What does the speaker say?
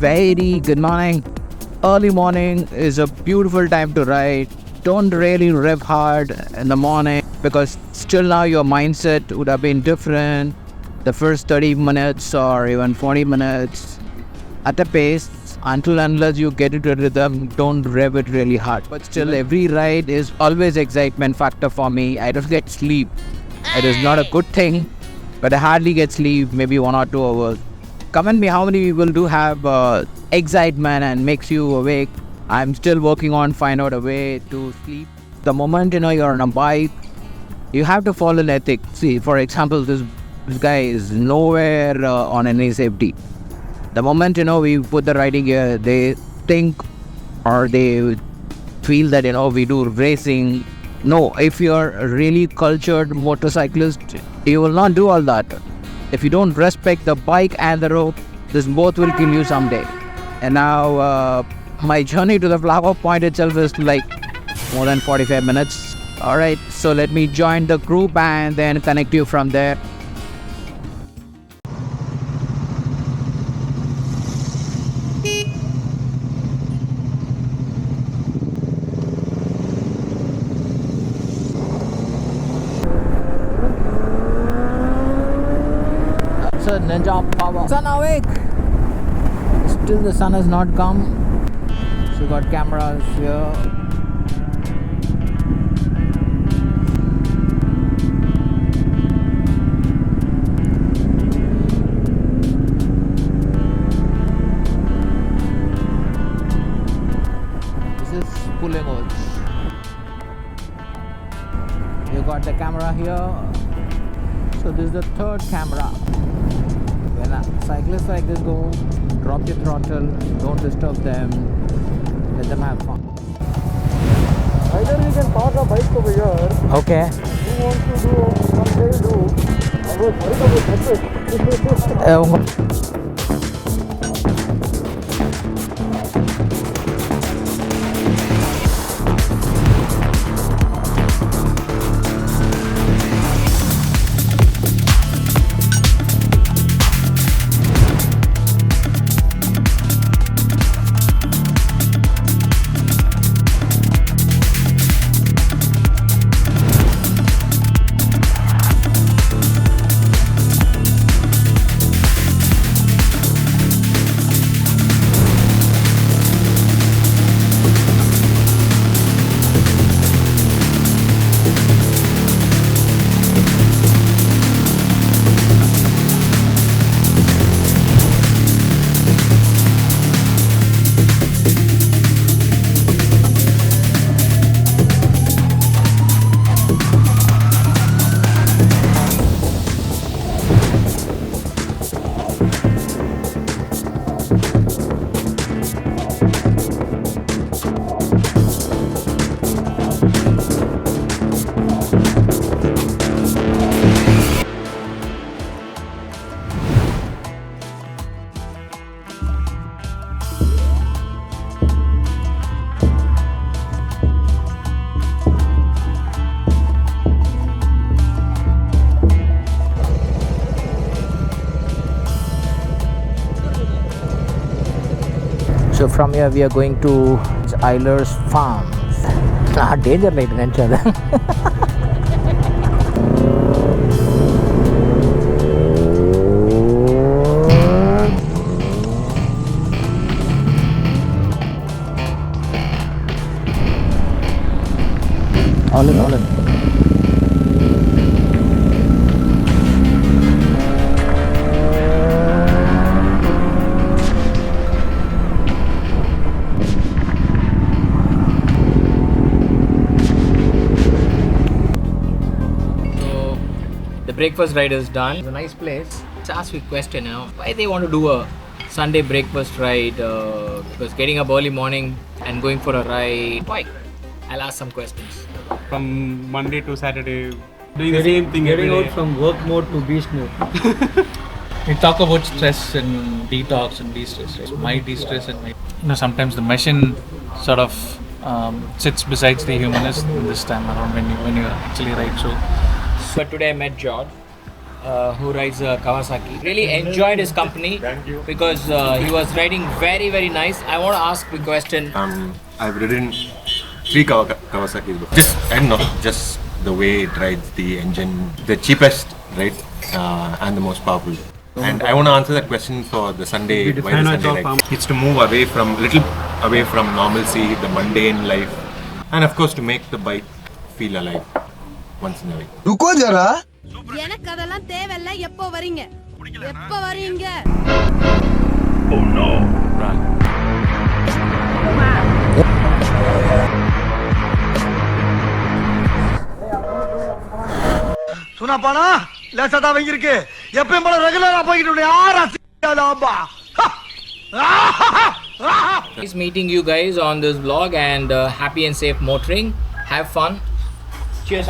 very good morning. Early morning is a beautiful time to ride. Don't really rev hard in the morning because still now your mindset would have been different. The first 30 minutes or even 40 minutes at a pace, until unless you get into a rhythm, don't rev it really hard. But still, every ride is always excitement factor for me. I don't get sleep. It is not a good thing, but I hardly get sleep, maybe 1 or 2 hours. Comment me how many people do have excitement and makes you awake. I'm still working on find out a way to sleep. The moment you're on a bike, you have to follow an ethic. See, for example, this guy is nowhere on any safety. The moment we put the riding gear, they think or they feel that we do racing. No, if you're a really cultured motorcyclist, you will not do all that. If you don't respect the bike and the road, this both will kill you someday. And now my journey to the flower point itself is like more than 45 minutes. Alright, so let me join the group and then connect you from there. That's a ninja power. Sun awake! Still the sun has not come. So got cameras here. This is Pillion. You got the camera here. So this is the third camera. When cyclists like this go, drop your throttle, don't disturb them, let them have fun. Either we can park a bike over here. Okay. Who wants to do what they do? I was worried about it. So from here we are going to Eiler's Farms. Danger light mentioned. All in. The breakfast ride is done. It's a nice place. Let's ask you a question now. Why they want to do a Sunday breakfast ride? Because getting up early morning and going for a ride. Why? I'll ask some questions. From Monday to Saturday, doing the same thing every Getting day. out from work mode to beast mode. We talk about stress and detox and de-stress. Right? My de-stress and my, sometimes the machine sort of sits besides the humanist this time around when you actually ride. So But today I met George. who rides a Kawasaki. Really enjoyed his company. Thank you. Because he was riding very, very nice. I want to ask a question. I've ridden 3 Kawasaki's before. I don't know, just the way it rides, the engine, the cheapest, right? And the most powerful. And I want to answer that question for the Sunday, why the Sunday ride. It's to move away from normalcy, the mundane life, and of course to make the bike feel alive once in a while. रुको जरा எனக்கு அதெல்லாம் தேவையில்ல எப்போ வரீங்க எப்போ வரீங்க सुना पाना लेसा தான் வங்கி இருக்கு எப்பவும் போல ரெகுலரா போயிட்டு யாரா Nice meeting you guys on this vlog, and happy and safe motoring. Have fun. Cheers.